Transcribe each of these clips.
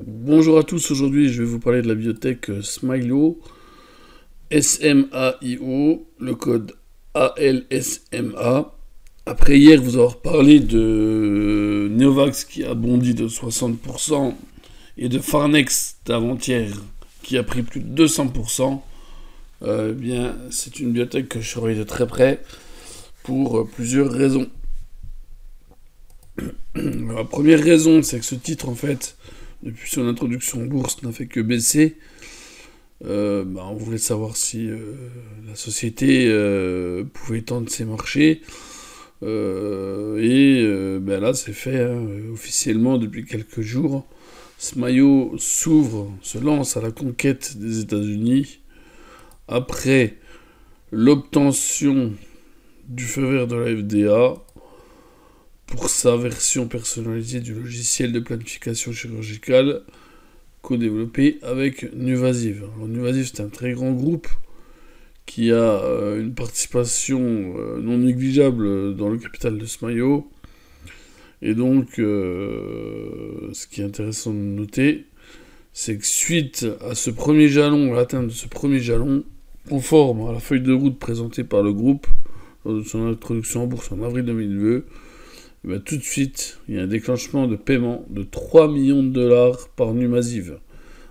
Bonjour à tous, aujourd'hui je vais vous parler de la biotech Smilo, SMAIO, le code ALSMA. Après hier vous avoir parlé de Neovax qui a bondi de 60% et de Farnex d'avant-hier qui a pris plus de 200%, bien c'est une biotech que je surveille de très près pour plusieurs raisons. La première raison, c'est que ce titre en fait, depuis son introduction en bourse, n'a fait que baisser. On voulait savoir si la société pouvait étendre ses marchés. Là, c'est fait officiellement depuis quelques jours. Smilo se lance à la conquête des États-Unis après l'obtention du feu vert de la FDA pour sa version personnalisée du logiciel de planification chirurgicale co-développé avec Nuvasive. Alors, Nuvasive, c'est un très grand groupe qui a une participation non négligeable dans le capital de Smilo. Et donc, ce qui est intéressant de noter, c'est que suite à ce premier jalon, à l'atteinte de ce premier jalon, conforme à la feuille de route présentée par le groupe lors de son introduction en bourse en avril 2002, tout de suite, il y a un déclenchement de paiement de 3 millions de dollars par Nuvasive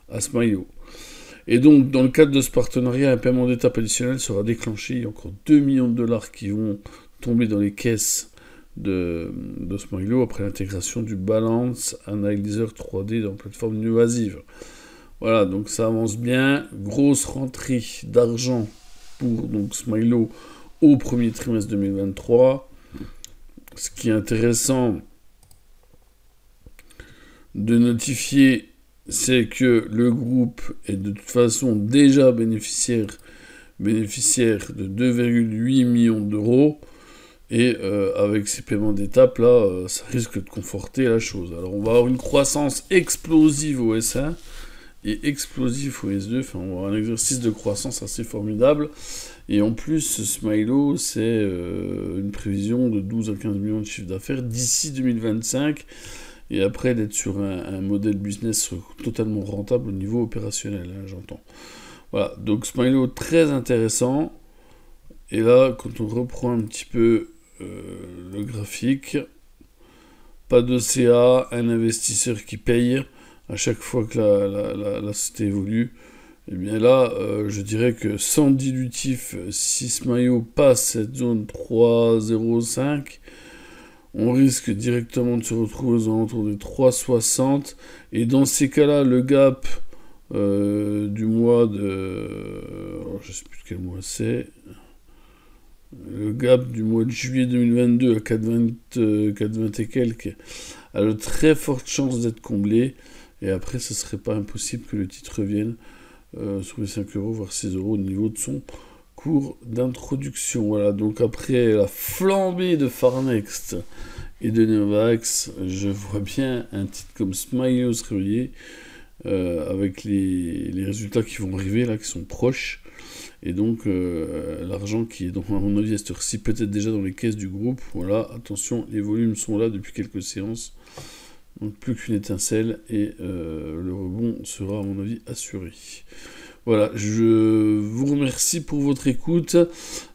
à Smilo. Et donc, dans le cadre de ce partenariat, un paiement d'étape additionnel sera déclenché. Il y a encore 2 millions de dollars qui vont tomber dans les caisses de Smilo après l'intégration du Balance Analyzer 3D dans la plateforme Nuvasive. Voilà, donc ça avance bien. Grosse rentrée d'argent pour donc Smilo au premier trimestre 2023. Ce qui est intéressant de notifier, c'est que le groupe est de toute façon déjà bénéficiaire de 2,8 millions d'euros. Et avec ces paiements d'étape, là, ça risque de conforter la chose. Alors, on va avoir une croissance explosive au S1 et explosive au S2. Enfin, on va avoir un exercice de croissance assez formidable. Et en plus, Smilo, c'est une prévision de 12 à 15 millions de chiffre d'affaires d'ici 2025. Et après, d'être sur un modèle business totalement rentable au niveau opérationnel, hein, j'entends. Voilà, donc Smilo, très intéressant. Et là, quand on reprend un petit peu le graphique, pas d'OCA, un investisseur qui paye à chaque fois que la société évolue. Et bien là, je dirais que sans dilutif, si Smilo passe cette zone 3,05, on risque directement de se retrouver aux alentours des 3,60. Et dans ces cas-là, le gap du mois de... je ne sais plus de quel mois c'est. Le gap du mois de juillet 2022 à 4,20 et quelques a de très fortes chances d'être comblé. Et après, ce ne serait pas impossible que le titre revienne sur les 5 euros, voire 6 euros au niveau de son cours d'introduction. Voilà, donc après la flambée de Farnext et de Neovax, je vois bien un titre comme Smilo se réveiller avec les résultats qui vont arriver, là, qui sont proches. Et donc, l'argent qui est, donc, à mon avis, à cette heure-ci, peut-être déjà dans les caisses du groupe. Voilà, attention, les volumes sont là depuis quelques séances. Donc, plus qu'une étincelle et le rebond sera, à mon avis, assuré. Voilà, je vous remercie pour votre écoute.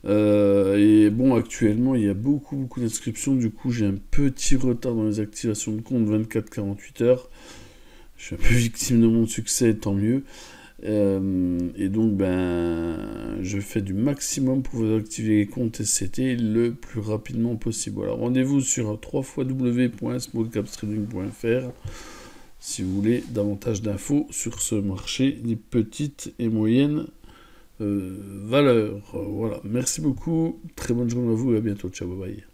Et bon, actuellement, il y a beaucoup d'inscriptions. Du coup, j'ai un petit retard dans les activations de compte, 24-48 heures. Je suis un peu victime de mon succès, tant mieux. Et donc, je fais du maximum pour vous activer les comptes SCT le plus rapidement possible. Voilà, rendez-vous sur www.smallcapstrading.fr si vous voulez davantage d'infos sur ce marché des petites et moyennes valeurs. Voilà, merci beaucoup, très bonne journée à vous et à bientôt, ciao, bye bye.